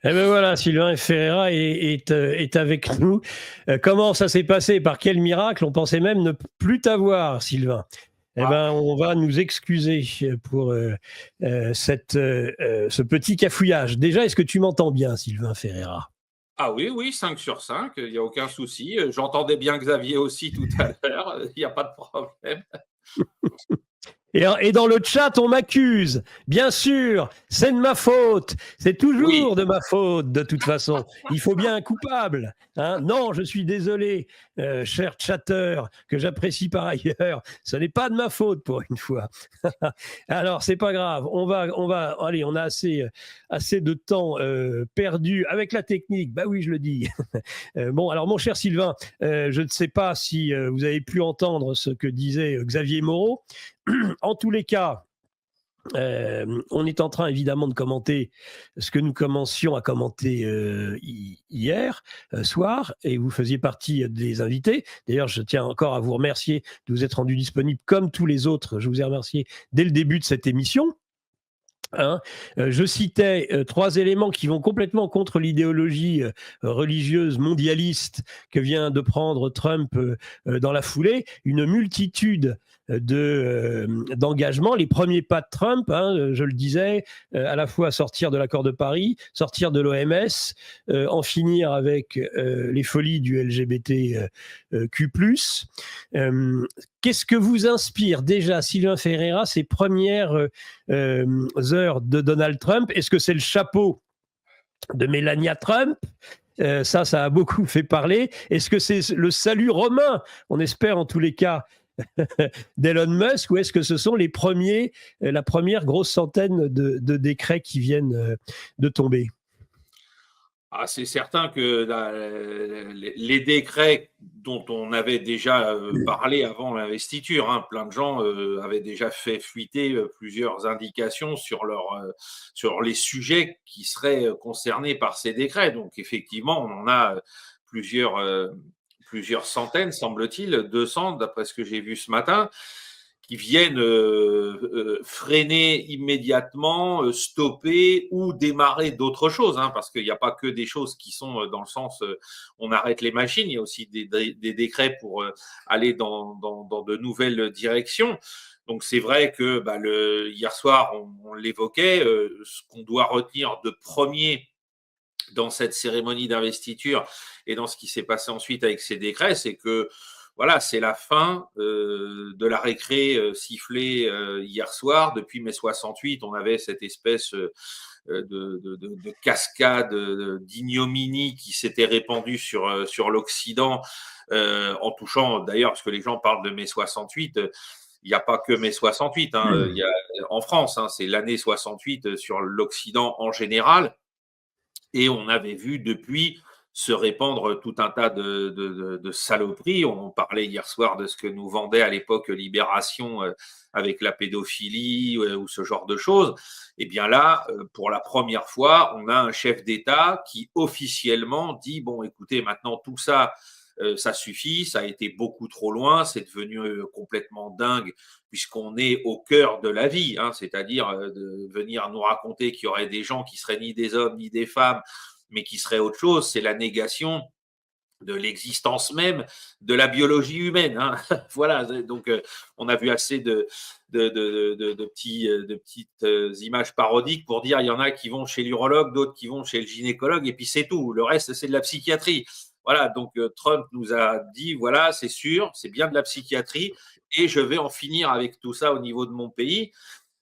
Eh ben voilà, Sylvain Ferreira est avec nous. Comment ça s'est passé? Par quel miracle? On pensait même ne plus t'avoir, Sylvain. Eh Ah, ben, on va nous excuser pour ce petit cafouillage. Déjà, est-ce que tu m'entends bien, Sylvain Ferreira? ah oui, oui, 5 sur 5, il n'y a aucun souci. J'entendais bien Xavier aussi tout à l'heure, il n'y a pas de problème. Et dans le chat, on m'accuse. Bien sûr, c'est de ma faute. C'est Oui, toujours de ma faute, de toute façon. Il faut bien un coupable. Hein. Non, je suis désolé, cher chatter, que j'apprécie par ailleurs. Ce n'est pas de ma faute pour une fois. Alors, c'est pas grave. Allez, on a assez de temps perdu avec la technique. Bah oui, je le dis. Bon, alors, mon cher Sylvain, je ne sais pas si vous avez pu entendre ce que disait Xavier Moreau. En tous les cas, on est en train évidemment de commenter ce que nous commencions à commenter hier soir, et vous faisiez partie des invités. D'ailleurs, je tiens encore à vous remercier de vous être rendu disponible comme tous les autres. Je vous ai remercié dès le début de cette émission. Hein. Je citais trois éléments qui vont complètement contre l'idéologie religieuse mondialiste que vient de prendre Trump dans la foulée. Une multitude d'engagements. Les premiers pas de Trump, hein, je le disais, à la fois sortir de l'accord de Paris, sortir de l'OMS, en finir avec les folies du LGBTQ+. Qu'est-ce que vous inspire déjà, Sylvain Ferreira, ces premières heures de Donald Trump? Est-ce que c'est le chapeau de Melania Trump? Ça a beaucoup fait parler. Est-ce que c'est le salut romain, on espère en tous les cas, d'Elon Musk, ou est-ce que ce sont la première grosse centaine de décrets qui viennent de tomber? c'est certain que les décrets dont on avait déjà parlé avant l'investiture, hein, plein de gens avaient déjà fait fuiter plusieurs indications sur les sujets qui seraient concernés par ces décrets. Donc effectivement, on en a plusieurs centaines, semble-t-il, 200 d'après ce que j'ai vu ce matin, qui viennent freiner immédiatement, stopper ou démarrer d'autres choses, hein, parce qu'il n'y a pas que des choses qui sont dans le sens on arrête les machines, il y a aussi des décrets pour aller dans de nouvelles directions. Donc c'est vrai que hier soir, on l'évoquait, ce qu'on doit retenir de premier dans cette cérémonie d'investiture et dans ce qui s'est passé ensuite avec ces décrets, c'est que voilà, c'est la fin de la récré sifflée hier soir. Depuis mai 68, on avait cette espèce de cascade d'ignominie qui s'était répandue sur l'Occident, en touchant d'ailleurs, parce que les gens parlent de mai 68, il n'y a pas que mai 68, hein, il y a, en France, hein, c'est l'année 68 sur l'Occident en général. Et on avait vu depuis se répandre tout un tas de saloperies. On parlait hier soir de ce que nous vendait à l'époque Libération avec la pédophilie ou ce genre de choses. Et bien là, pour la première fois, on a un chef d'État qui officiellement dit, bon, écoutez, maintenant tout ça, ça suffit, ça a été beaucoup trop loin, c'est devenu complètement dingue puisqu'on est au cœur de la vie, hein, c'est-à-dire de venir nous raconter qu'il y aurait des gens qui seraient ni des hommes ni des femmes, mais qui seraient autre chose, c'est la négation de l'existence même de la biologie humaine. Hein. Voilà, donc on a vu assez de petites images parodiques pour dire il y en a qui vont chez l'urologue, d'autres qui vont chez le gynécologue, et puis c'est tout. Le reste, c'est de la psychiatrie. Voilà, donc Trump nous a dit, voilà, c'est sûr, c'est bien de la psychiatrie, et je vais en finir avec tout ça au niveau de mon pays.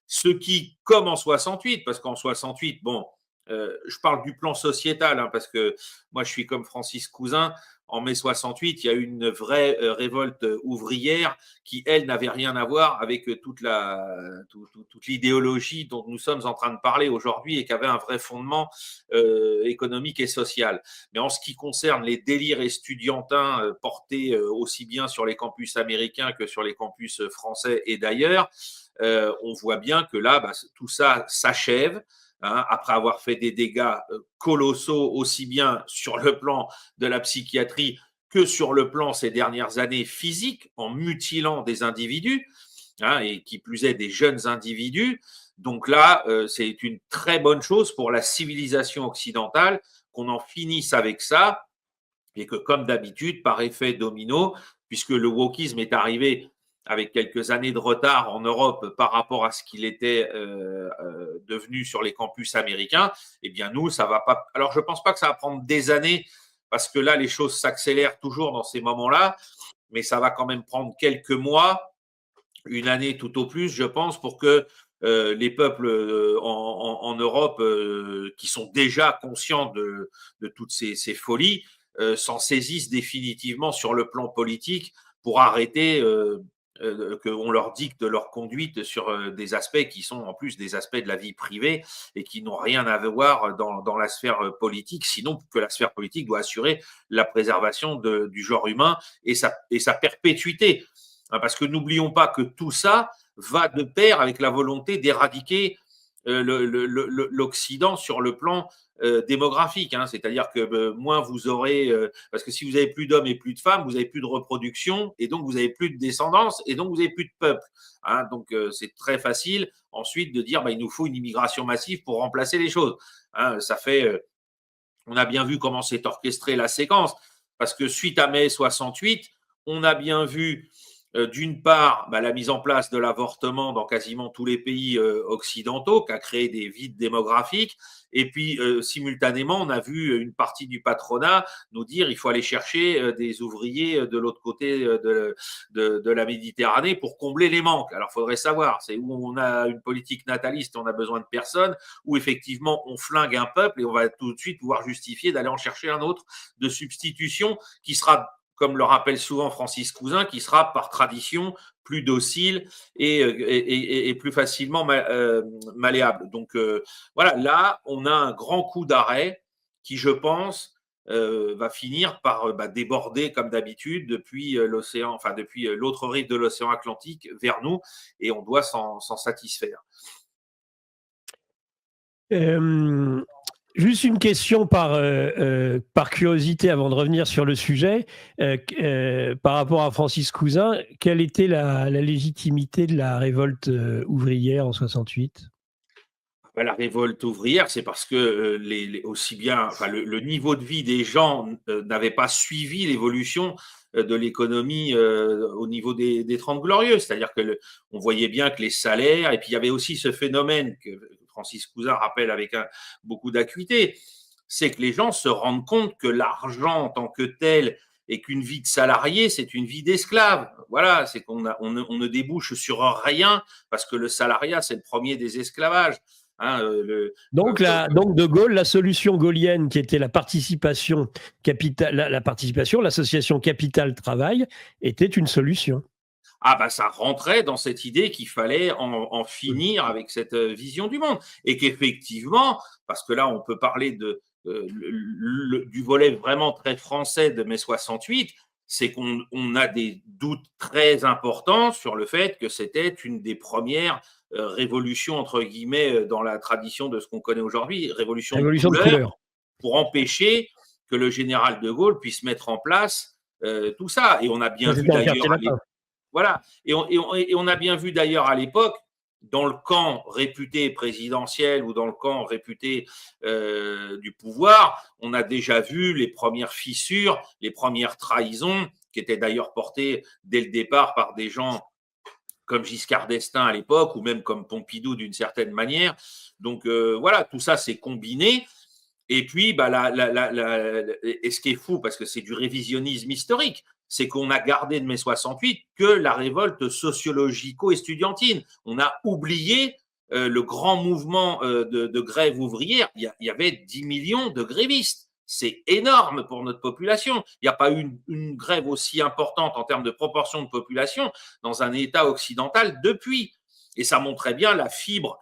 Ce qui, comme en 68, parce qu'en 68, bon, je parle du plan sociétal, hein, parce que moi, je suis comme Francis Cousin. En mai 68, il y a eu une vraie révolte ouvrière qui, elle, n'avait rien à voir avec toute l'idéologie dont nous sommes en train de parler aujourd'hui et qui avait un vrai fondement économique et social. Mais en ce qui concerne les délires estudiantins portés aussi bien sur les campus américains que sur les campus français et d'ailleurs, on voit bien que là, tout ça s'achève. Hein, après avoir fait des dégâts colossaux aussi bien sur le plan de la psychiatrie que sur le plan ces dernières années physique, en mutilant des individus, hein, et qui plus est des jeunes individus. Donc là, c'est une très bonne chose pour la civilisation occidentale qu'on en finisse avec ça et que, comme d'habitude, par effet domino, puisque le wokisme est arrivé avec quelques années de retard en Europe par rapport à ce qu'il était devenu sur les campus américains, eh bien nous, ça va pas. Alors, je pense pas que ça va prendre des années, parce que là, les choses s'accélèrent toujours dans ces moments-là, mais ça va quand même prendre quelques mois, une année tout au plus, je pense, pour que les peuples en Europe qui sont déjà conscients de toutes ces folies s'en saisissent définitivement sur le plan politique pour arrêter qu'on leur dicte leur conduite sur des aspects qui sont en plus des aspects de la vie privée et qui n'ont rien à voir dans la sphère politique, sinon que la sphère politique doit assurer la préservation du genre humain et sa perpétuité. Parce que n'oublions pas que tout ça va de pair avec la volonté d'éradiquer l'Occident sur le plan démographique. C'est-à-dire que moins vous aurez, parce que si vous avez plus d'hommes et plus de femmes, vous avez plus de reproduction et donc vous avez plus de descendance et donc vous avez plus de peuple. Donc c'est très facile ensuite de dire il nous faut une immigration massive pour remplacer les choses. Ça fait, on a bien vu comment s'est orchestrée la séquence, parce que suite à mai 68, on a bien vu d'une part, la mise en place de l'avortement dans quasiment tous les pays occidentaux, qui a créé des vides démographiques. Et puis, simultanément, on a vu une partie du patronat nous dire il faut aller chercher des ouvriers de l'autre côté de la Méditerranée pour combler les manques. Alors, il faudrait savoir, c'est où on a une politique nataliste, on a besoin de personnes, où effectivement, on flingue un peuple et on va tout de suite pouvoir justifier d'aller en chercher un autre de substitution qui sera, comme le rappelle souvent Francis Cousin, qui sera par tradition plus docile et plus facilement malléable. Donc voilà, là, on a un grand coup d'arrêt qui, je pense, va finir par déborder comme d'habitude depuis l'océan, enfin depuis l'autre rive de l'océan Atlantique vers nous, et on doit s'en satisfaire. Juste une question par curiosité avant de revenir sur le sujet. Par rapport à Francis Cousin, quelle était la légitimité de la révolte ouvrière en 68 ? La révolte ouvrière, c'est parce que aussi bien, le niveau de vie des gens n'avait pas suivi l'évolution de l'économie au niveau des 30 Glorieuses. C'est-à-dire que on voyait bien que les salaires, et puis il y avait aussi ce phénomène que Francis Cousin rappelle avec beaucoup d'acuité, c'est que les gens se rendent compte que l'argent en tant que tel et qu'une vie de salarié, c'est une vie d'esclave. Voilà, c'est qu'on ne débouche sur rien parce que le salariat, c'est le premier des esclavages. Donc De Gaulle, la solution gaullienne qui était la participation capitale, l'association capital-travail était une solution. Ça rentrait dans cette idée qu'il fallait en finir avec cette vision du monde. Et qu'effectivement, parce que là, on peut parler du volet vraiment très français de mai 68, c'est qu'on a des doutes très importants sur le fait que c'était une des premières révolutions, entre guillemets, dans la tradition de ce qu'on connaît aujourd'hui, révolution de couleur, pour empêcher que le général de Gaulle puisse mettre en place tout ça. Et on a bien vu d'ailleurs... Voilà. Et on a bien vu d'ailleurs à l'époque, dans le camp réputé présidentiel ou dans le camp réputé du pouvoir, on a déjà vu les premières fissures, les premières trahisons, qui étaient d'ailleurs portées dès le départ par des gens comme Giscard d'Estaing à l'époque, ou même comme Pompidou d'une certaine manière. Donc voilà, tout ça s'est combiné. Et puis, et ce qui est fou, parce que c'est du révisionnisme historique, c'est qu'on a gardé de mai 68 que la révolte sociologico-estudiantine. On a oublié le grand mouvement de grève ouvrière. Il y avait 10 millions de grévistes. C'est énorme pour notre population. Il n'y a pas eu une grève aussi importante en termes de proportion de population dans un État occidental depuis. Et ça montrait bien la fibre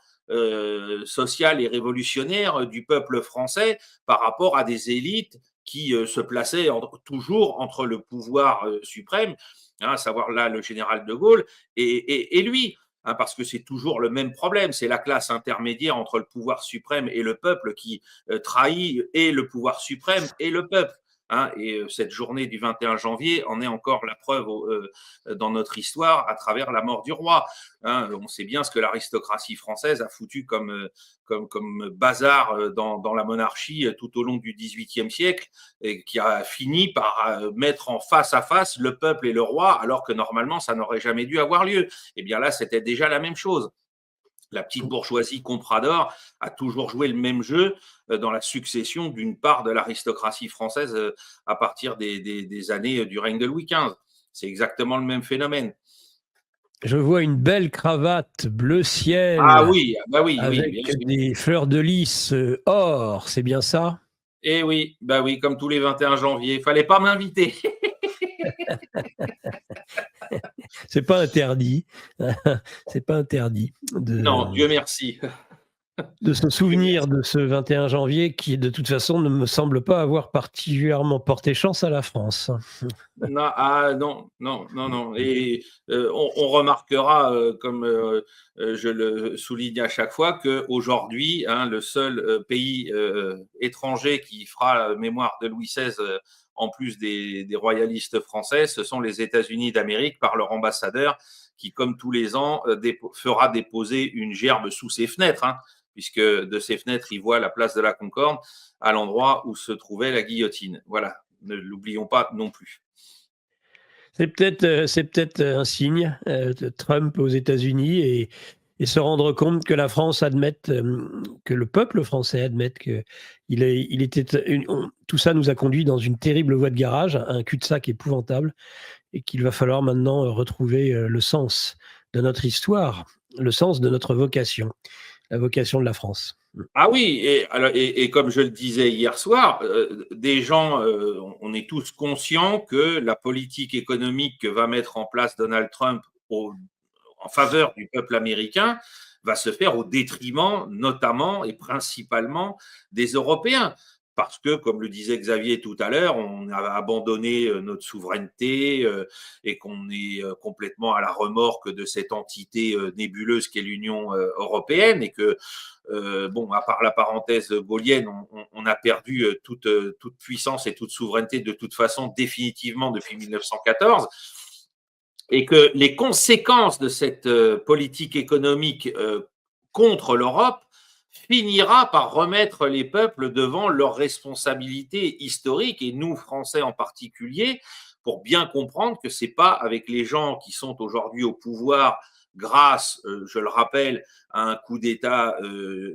sociale et révolutionnaire du peuple français par rapport à des élites qui se plaçaient toujours entre le pouvoir suprême, à savoir là le général de Gaulle, et lui, parce que c'est toujours le même problème, c'est la classe intermédiaire entre le pouvoir suprême et le peuple qui trahit et le pouvoir suprême et le peuple. hein, et cette journée du 21 janvier en est encore la preuve dans notre histoire à travers la mort du roi. Hein. On sait bien ce que l'aristocratie française a foutu comme bazar dans la monarchie tout au long du XVIIIe siècle, et qui a fini par mettre en face à face le peuple et le roi, alors que normalement ça n'aurait jamais dû avoir lieu. Et bien là, c'était déjà la même chose. La petite bourgeoisie comprador a toujours joué le même jeu dans la succession d'une part de l'aristocratie française à partir des années du règne de Louis XV. C'est exactement le même phénomène. Je vois une belle cravate bleu ciel. Ah oui, bah oui, avec oui, bien sûr. des fleurs de lys or, c'est bien ça? Et oui, bah oui, comme tous les 21 janvier. Il fallait pas m'inviter. C'est pas interdit. C'est pas interdit Non, Dieu merci. de se souvenir de ce 21 janvier qui, de toute façon, ne me semble pas avoir particulièrement porté chance à la France. Non, non, non, non, non. Et on remarquera, comme je le souligne à chaque fois, qu'aujourd'hui, hein, le seul pays étranger qui fera mémoire de Louis XVI, en plus des royalistes français, ce sont les États-Unis d'Amérique par leur ambassadeur qui, comme tous les ans, fera déposer une gerbe sous ses fenêtres, hein, puisque de ses fenêtres, il voit la place de la Concorde à l'endroit où se trouvait la guillotine. Voilà, ne l'oublions pas non plus. C'est peut-être un signe de Trump aux États-Unis et se rendre compte que la France admette, que le peuple français admette que tout ça nous a conduit dans une terrible voie de garage, un cul-de-sac épouvantable, et qu'il va falloir maintenant retrouver le sens de notre histoire, le sens de notre vocation, la vocation de la France. Ah oui, et comme je le disais hier soir, des gens, on est tous conscients que la politique économique que va mettre en place Donald Trump en faveur du peuple américain va se faire au détriment notamment et principalement des Européens. Parce que, comme le disait Xavier tout à l'heure, on a abandonné notre souveraineté et qu'on est complètement à la remorque de cette entité nébuleuse qu'est l'Union européenne, et que, bon, à part la parenthèse gaulienne, on a perdu toute puissance et toute souveraineté de toute façon définitivement depuis 1914. Et que les conséquences de cette politique économique contre l'Europe finira par remettre les peuples devant leurs responsabilités historiques, et nous, Français en particulier, pour bien comprendre que ce n'est pas avec les gens qui sont aujourd'hui au pouvoir grâce, je le rappelle, à un coup d'État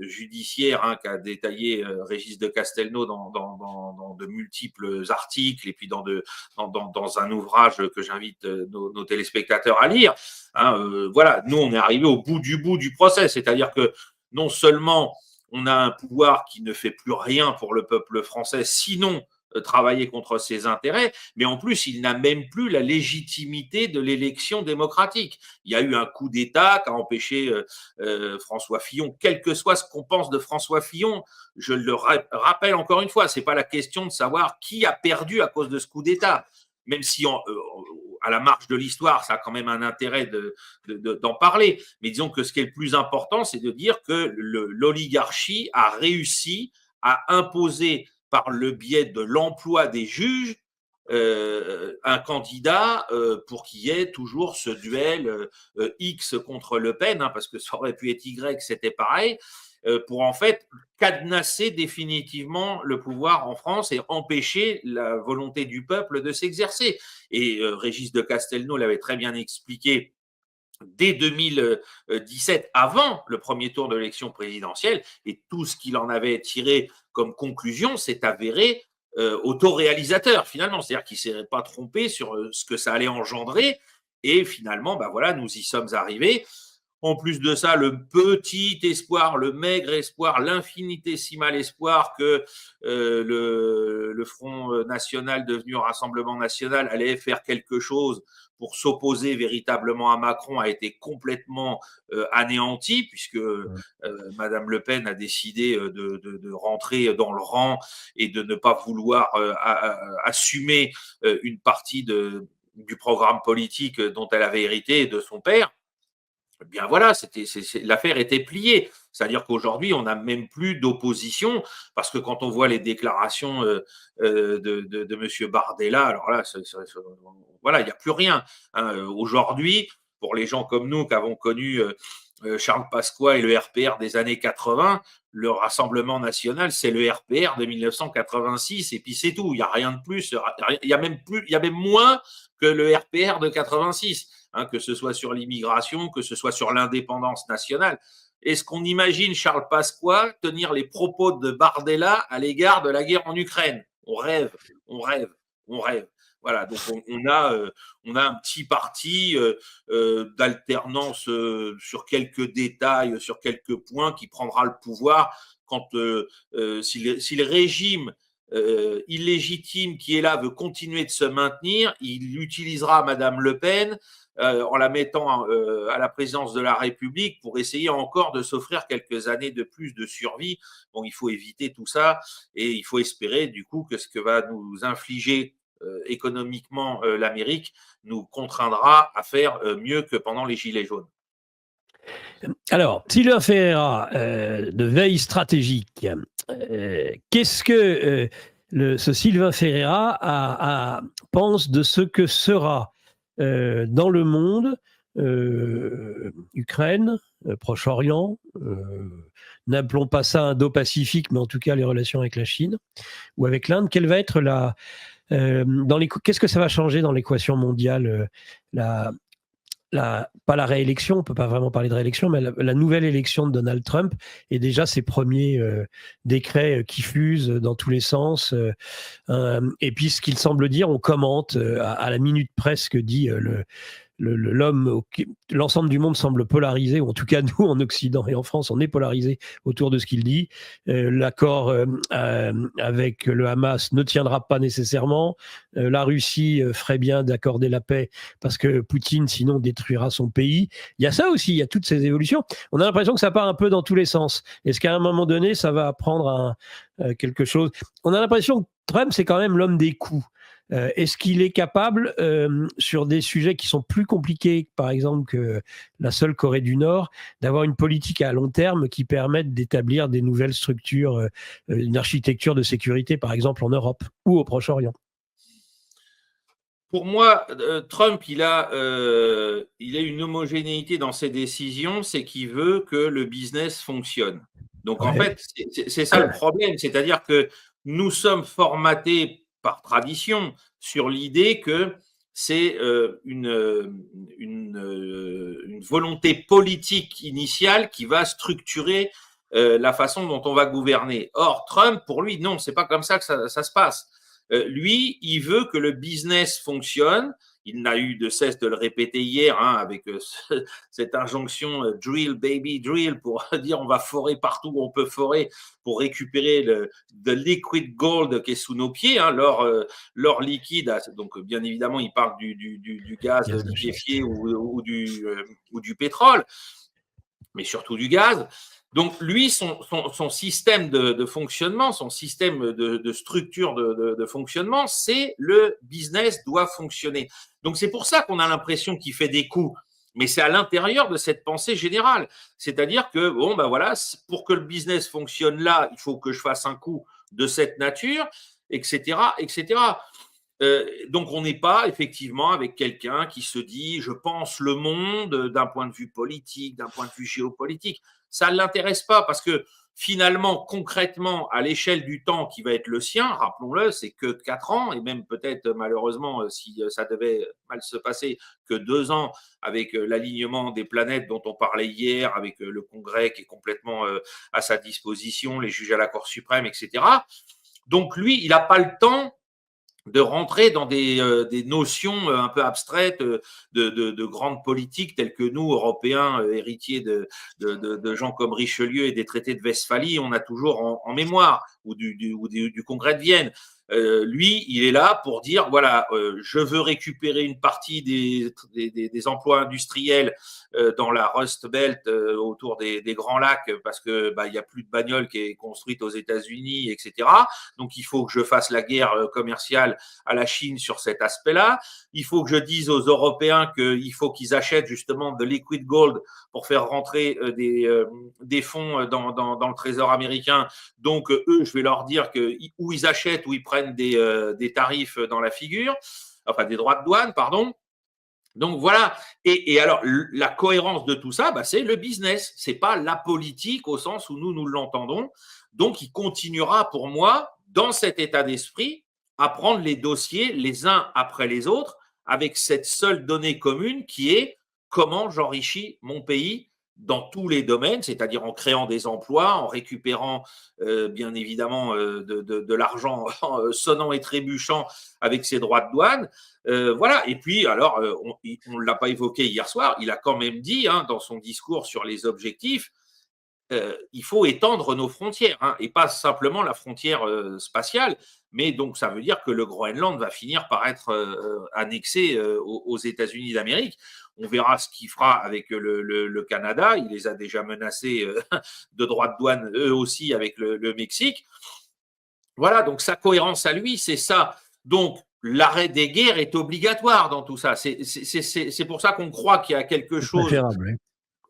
judiciaire, hein, qu'a détaillé Régis de Castelnau dans de multiples articles, et puis dans un ouvrage que j'invite nos téléspectateurs à lire. Hein, voilà, nous, on est arrivé au bout du procès, c'est-à-dire que non seulement on a un pouvoir qui ne fait plus rien pour le peuple français, sinon travailler contre ses intérêts, mais en plus, il n'a même plus la légitimité de l'élection démocratique. Il y a eu un coup d'État qui a empêché François Fillon, quel que soit ce qu'on pense de François Fillon, je le rappelle encore une fois, ce n'est pas la question de savoir qui a perdu à cause de ce coup d'État, même si à la marge de l'histoire, ça a quand même un intérêt d'en parler. Mais disons que ce qui est le plus important, c'est de dire que l'oligarchie a réussi à imposer par le biais de l'emploi des juges un candidat pour qu'il y ait toujours ce duel X contre Le Pen, hein, parce que ça aurait pu être Y, c'était pareil, pour en fait cadenasser définitivement le pouvoir en France et empêcher la volonté du peuple de s'exercer. Et Régis de Castelnau l'avait très bien expliqué dès 2017, avant le premier tour de l'élection présidentielle, et tout ce qu'il en avait tiré comme conclusion s'est avéré autoréalisateur finalement, c'est-à-dire qu'il ne s'est pas trompé sur ce que ça allait engendrer, et finalement, ben voilà, nous y sommes arrivés. En plus de ça, le petit espoir, le maigre espoir, l'infinitésimal espoir que le Front National devenu Rassemblement National allait faire quelque chose pour s'opposer véritablement à Macron a été complètement anéanti, puisque Madame Le Pen a décidé de rentrer dans le rang et de ne pas vouloir assumer une partie du programme politique dont elle avait hérité de son père. Eh bien voilà, l'affaire était pliée. C'est-à-dire qu'aujourd'hui, on n'a même plus d'opposition, parce que quand on voit les déclarations de M. Bardella, alors là, voilà, il n'y a plus rien. Hein. Aujourd'hui, pour les gens comme nous qui avons connu Charles Pasqua et le RPR des années 80, le Rassemblement national, c'est le RPR de 1986, et puis c'est tout. Il n'y a rien de plus. Il y a même moins que le RPR de 86. Hein, que ce soit sur l'immigration, que ce soit sur l'indépendance nationale. Est-ce qu'on imagine Charles Pasqua tenir les propos de Bardella à l'égard de la guerre en Ukraine? On rêve, on rêve, on rêve. Voilà, donc on a un petit parti d'alternance sur quelques détails, sur quelques points, qui prendra le pouvoir quand si le régime illégitime qui est là veut continuer de se maintenir, il utilisera Madame Le Pen en la mettant à la présidence de la République pour essayer encore de s'offrir quelques années de plus de survie. Bon, il faut éviter tout ça et il faut espérer du coup que ce que va nous infliger économiquement l'Amérique nous contraindra à faire mieux que pendant les Gilets jaunes. Alors, Sylvain Ferreira, de Veille Stratégique, qu'est-ce que ce Sylvain Ferreira pense de ce que sera dans le monde, Ukraine, Proche-Orient, n'appelons pas ça Indo-Pacifique, mais en tout cas les relations avec la Chine ou avec l'Inde, quelle va être qu'est-ce que ça va changer dans l'équation mondiale, pas la réélection, on ne peut pas vraiment parler de réélection, mais la nouvelle élection de Donald Trump et déjà ses premiers décrets qui fusent dans tous les sens. Et puis ce qu'il semble dire, on commente à la minute presque, dit l'ensemble du monde semble polarisé, ou en tout cas nous en Occident et en France, on est polarisé autour de ce qu'il dit. L'accord avec le Hamas ne tiendra pas nécessairement. La Russie ferait bien d'accorder la paix parce que Poutine sinon détruira son pays. Il y a ça aussi, il y a toutes ces évolutions. On a l'impression que ça part un peu dans tous les sens. Est-ce qu'à un moment donné, ça va prendre quelque chose? On a l'impression que Trump, c'est quand même l'homme des coups. Est-ce qu'il est capable, sur des sujets qui sont plus compliqués, par exemple que la seule Corée du Nord, d'avoir une politique à long terme qui permette d'établir des nouvelles structures, une architecture de sécurité, par exemple en Europe ou au Proche-Orient? Pour moi, Trump, il a une homogénéité dans ses décisions, c'est qu'il veut que le business fonctionne. Donc, en fait, c'est ça le problème, c'est-à-dire que nous sommes formatés par tradition sur l'idée que c'est une volonté politique initiale qui va structurer la façon dont on va gouverner. Or, Trump, pour lui, non, c'est pas comme ça que ça se passe. Lui, il veut que le business fonctionne. Il n'a eu de cesse de le répéter hier, hein, avec cette injonction drill baby drill, pour dire on va forer partout où on peut forer pour récupérer le liquid gold qui est sous nos pieds, hein, l'or liquide. Donc bien évidemment, il parle du gaz liquéfié ou du pétrole, mais surtout du gaz. Donc, lui, son système de fonctionnement, son système de structure de fonctionnement, c'est le business doit fonctionner. Donc, c'est pour ça qu'on a l'impression qu'il fait des coups. Mais c'est à l'intérieur de cette pensée générale. C'est-à-dire que, bon, ben voilà, pour que le business fonctionne là, il faut que je fasse un coup de cette nature, etc., etc. Donc, on n'est pas effectivement avec quelqu'un qui se dit je pense le monde d'un point de vue politique, d'un point de vue géopolitique. Ça ne l'intéresse pas parce que finalement, concrètement, à l'échelle du temps qui va être le sien, rappelons-le, c'est que 4 ans et même peut-être malheureusement, si ça devait mal se passer, que 2 ans avec l'alignement des planètes dont on parlait hier, avec le Congrès qui est complètement à sa disposition, les juges à la Cour suprême, etc. Donc lui, il n'a pas le temps de rentrer dans des notions un peu abstraites de grandes politiques telles que nous, Européens, héritiers de gens comme Richelieu et des traités de Westphalie, on a toujours en mémoire, ou du Congrès de Vienne. Lui, il est là pour dire, voilà, je veux récupérer une partie des emplois industriels dans la Rust Belt autour des Grands Lacs parce que il y a plus de bagnole qui est construite aux États-Unis, etc. Donc, il faut que je fasse la guerre commerciale à la Chine sur cet aspect-là. Il faut que je dise aux Européens qu'il faut qu'ils achètent justement de liquid gold pour faire rentrer des fonds dans le trésor américain. Donc, eux, je vais leur dire que où ils achètent, où ils prennent des tarifs dans la figure, enfin des droits de douane, pardon. Donc voilà. Et alors, la cohérence de tout ça, c'est le business. C'est pas la politique au sens où nous l'entendons. Donc, il continuera pour moi, dans cet état d'esprit, à prendre les dossiers les uns après les autres avec cette seule donnée commune qui est comment j'enrichis mon pays dans tous les domaines, c'est-à-dire en créant des emplois, en récupérant bien évidemment de l'argent sonnant et trébuchant avec ses droits de douane. Voilà. Et puis, alors, on ne l'a pas évoqué hier soir, il a quand même dit dans son discours sur les objectifs, il faut étendre nos frontières, et pas simplement la frontière spatiale, mais donc ça veut dire que le Groenland va finir par être annexé aux États-Unis d'Amérique. On verra ce qu'il fera avec le Canada. Il les a déjà menacés de droits de douane, eux aussi, avec le Mexique. Voilà, donc sa cohérence à lui, c'est ça. Donc, l'arrêt des guerres est obligatoire dans tout ça. C'est pour ça qu'on croit qu'il y a quelque chose…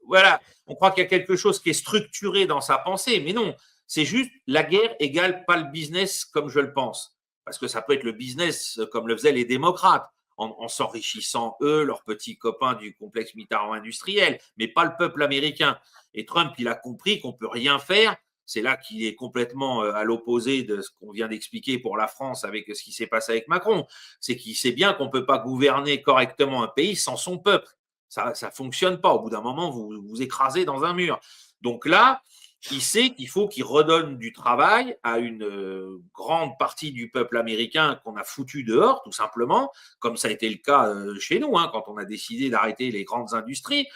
Voilà, on croit qu'il y a quelque chose qui est structuré dans sa pensée, mais non, c'est juste la guerre égale pas le business comme je le pense. Parce que ça peut être le business comme le faisaient les démocrates, en s'enrichissant eux, leurs petits copains du complexe militaro-industriel, mais pas le peuple américain. Et Trump, il a compris qu'on ne peut rien faire. C'est là qu'il est complètement à l'opposé de ce qu'on vient d'expliquer pour la France avec ce qui s'est passé avec Macron. C'est qu'il sait bien qu'on ne peut pas gouverner correctement un pays sans son peuple. Ça ne fonctionne pas. Au bout d'un moment, vous vous écrasez dans un mur. Donc là, il sait qu'il faut qu'il redonne du travail à une grande partie du peuple américain qu'on a foutu dehors, tout simplement, comme ça a été le cas chez nous, quand on a décidé d'arrêter les grandes industries.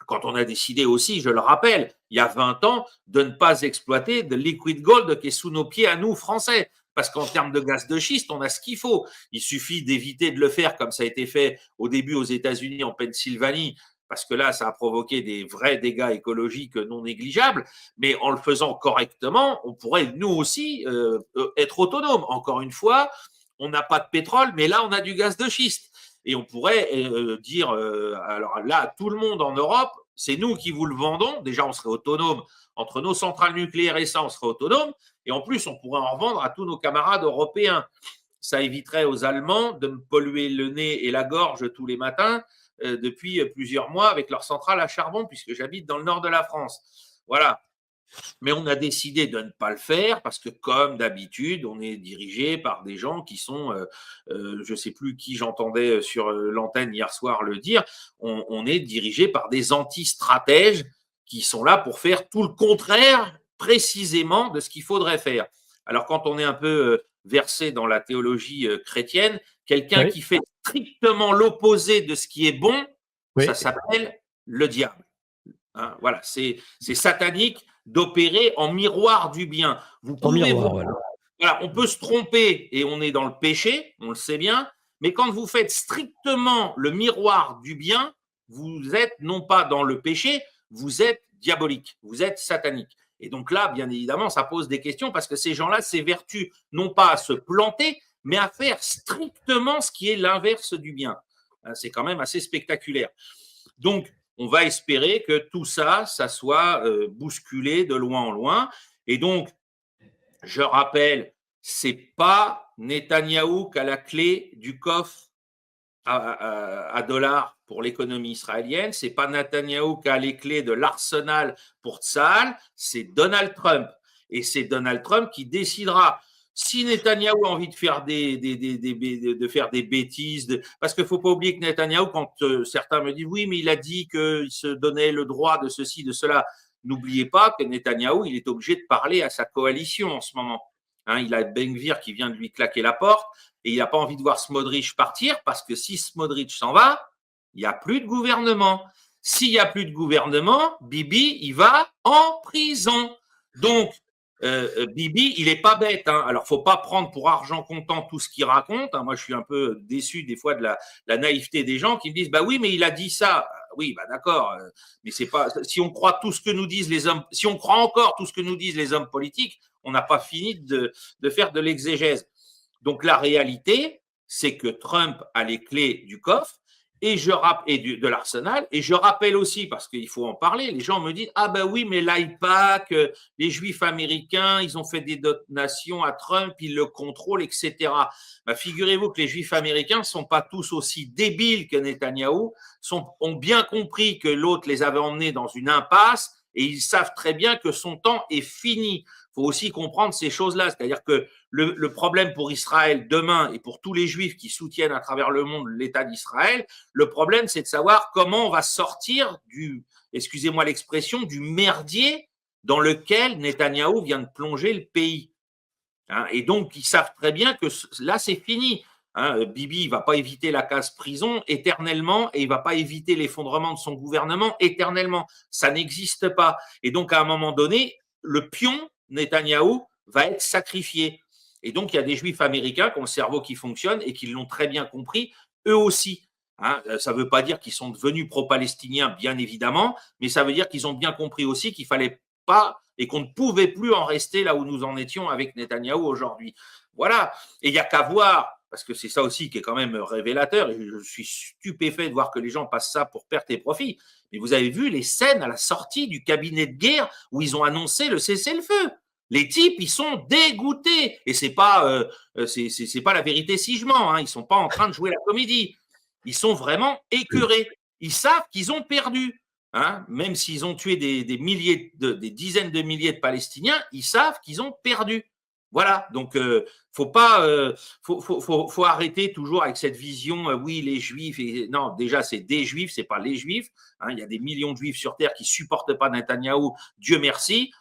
Quand on a décidé aussi, je le rappelle, il y a 20 ans, de ne pas exploiter de liquid gold qui est sous nos pieds à nous, Français. Parce qu'en termes de gaz de schiste, on a ce qu'il faut. Il suffit d'éviter de le faire comme ça a été fait au début aux États-Unis, en Pennsylvanie, parce que là, ça a provoqué des vrais dégâts écologiques non négligeables. Mais en le faisant correctement, on pourrait nous aussi être autonomes. Encore une fois, on n'a pas de pétrole, mais là, on a du gaz de schiste. Et on pourrait dire, alors là, tout le monde en Europe, c'est nous qui vous le vendons. Déjà, on serait autonome entre nos centrales nucléaires et ça, on serait autonome. Et en plus, on pourrait en revendre à tous nos camarades européens. Ça éviterait aux Allemands de me polluer le nez et la gorge tous les matins depuis plusieurs mois avec leurs centrales à charbon, puisque j'habite dans le nord de la France. Voilà. Mais on a décidé de ne pas le faire parce que, comme d'habitude, on est dirigé par des gens qui sont, je ne sais plus qui j'entendais sur l'antenne hier soir le dire, on est dirigé par des anti-stratèges qui sont là pour faire tout le contraire précisément de ce qu'il faudrait faire. Alors, quand on est un peu versé dans la théologie chrétienne, quelqu'un qui fait strictement l'opposé de ce qui est bon, ça s'appelle le diable. Voilà, c'est satanique d'opérer en miroir du bien. Vous pouvez voilà, on peut se tromper et on est dans le péché, on le sait bien, mais quand vous faites strictement le miroir du bien, vous êtes non pas dans le péché, vous êtes diabolique, vous êtes satanique. Et donc là, bien évidemment, ça pose des questions parce que ces gens-là s'évertuent non pas à se planter, mais à faire strictement ce qui est l'inverse du bien. C'est quand même assez spectaculaire. Donc, on va espérer que tout ça, ça soit bousculé de loin en loin. Et donc, je rappelle, c'est pas Netanyahou qui a la clé du coffre à dollars pour l'économie israélienne. C'est pas Netanyahou qui a les clés de l'arsenal pour Tsahal. C'est Donald Trump. Et c'est Donald Trump qui décidera. Si Netanyahou a envie de faire des bêtises, parce qu'il ne faut pas oublier que Netanyahou, quand certains me disent oui, mais il a dit qu'il se donnait le droit de ceci, de cela, n'oubliez pas que Netanyahou, il est obligé de parler à sa coalition en ce moment. Il a Ben Gvir qui vient de lui claquer la porte et il n'a pas envie de voir Smotrich partir parce que si Smotrich s'en va, il n'y a plus de gouvernement. S'il n'y a plus de gouvernement, Bibi, il va en prison. Donc, Bibi, il est pas bête. Hein. Alors, faut pas prendre pour argent comptant tout ce qu'il raconte. Hein. Moi, je suis un peu déçu des fois de la naïveté des gens qui me disent, bah oui, mais il a dit ça. Oui, bah d'accord. Mais c'est pas. Si on croit tout ce que nous disent les hommes, si on croit encore tout ce que nous disent les hommes politiques, on n'a pas fini de faire de l'exégèse. Donc, la réalité, c'est que Trump a les clés du coffre et de l'arsenal. Et je rappelle aussi, parce qu'il faut en parler, les gens me disent « Ah ben oui, mais l'AIPAC, les Juifs américains, ils ont fait des donations à Trump, ils le contrôlent, etc. » Ben, figurez-vous que les Juifs américains ne sont pas tous aussi débiles que Netanyahou, ont bien compris que l'autre les avait emmenés dans une impasse et ils savent très bien que son temps est fini. Il faut aussi comprendre ces choses-là. C'est-à-dire que le problème pour Israël demain et pour tous les Juifs qui soutiennent à travers le monde l'État d'Israël, le problème, c'est de savoir comment on va sortir excusez-moi l'expression, du merdier dans lequel Netanyahou vient de plonger le pays. Hein, et donc, ils savent très bien que là, c'est fini. Hein, Bibi, il ne va pas éviter la case prison éternellement et il ne va pas éviter l'effondrement de son gouvernement éternellement. Ça n'existe pas. Et donc, à un moment donné, le pion Netanyahou va être sacrifié. Et donc, il y a des Juifs américains qui ont le cerveau qui fonctionne et qui l'ont très bien compris, eux aussi. Hein, ça ne veut pas dire qu'ils sont devenus pro-palestiniens, bien évidemment, mais ça veut dire qu'ils ont bien compris aussi qu'il ne fallait pas et qu'on ne pouvait plus en rester là où nous en étions avec Netanyahou aujourd'hui. Voilà. Et il n'y a qu'à voir, parce que c'est ça aussi qui est quand même révélateur, et je suis stupéfait de voir que les gens passent ça pour perte et profit. Mais vous avez vu les scènes à la sortie du cabinet de guerre où ils ont annoncé le cessez-le-feu. Les types, ils sont dégoûtés. Et c'est pas la vérité si je mens. Hein. Ils sont pas en train de jouer la comédie. Ils sont vraiment écœurés. Ils savent qu'ils ont perdu. Hein. Même s'ils ont tué des dizaines de milliers de Palestiniens, ils savent qu'ils ont perdu. Voilà. Donc, faut arrêter toujours avec cette vision. Oui, les Juifs. Non, déjà, c'est des Juifs, c'est pas les Juifs. Hein. Il y a des millions de Juifs sur terre qui supportent pas Netanyahou. Dieu merci.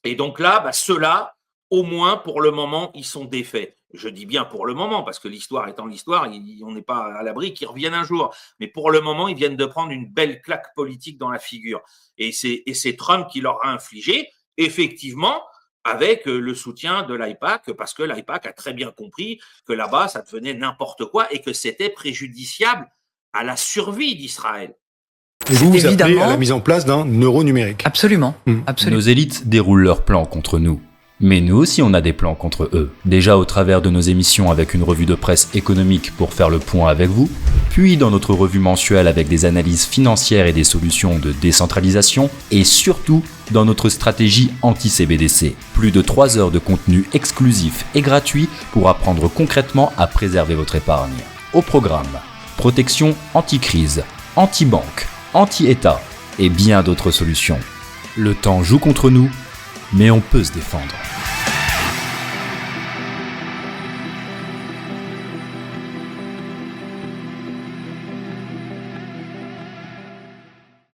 Et donc là, ceux-là, au moins pour le moment, ils sont défaits. Je dis bien pour le moment, parce que l'histoire étant l'histoire, on n'est pas à l'abri qu'ils reviennent un jour. Mais pour le moment, ils viennent de prendre une belle claque politique dans la figure. Et c'est Trump qui leur a infligé, effectivement, avec le soutien de l'AIPAC, parce que l'AIPAC a très bien compris que là-bas, ça devenait n'importe quoi et que c'était préjudiciable à la survie d'Israël. Et vous appelez à la mise en place d'un euro numérique. Absolument. Nos élites déroulent leurs plans contre nous. Mais nous aussi on a des plans contre eux. Déjà au travers de nos émissions avec une revue de presse économique pour faire le point avec vous, puis dans notre revue mensuelle avec des analyses financières et des solutions de décentralisation, et surtout dans notre stratégie anti-CBDC. Plus de 3 heures de contenu exclusif et gratuit pour apprendre concrètement à préserver votre épargne. Au programme, protection anti-crise, anti-banque, anti-État et bien d'autres solutions. Le temps joue contre nous, mais on peut se défendre.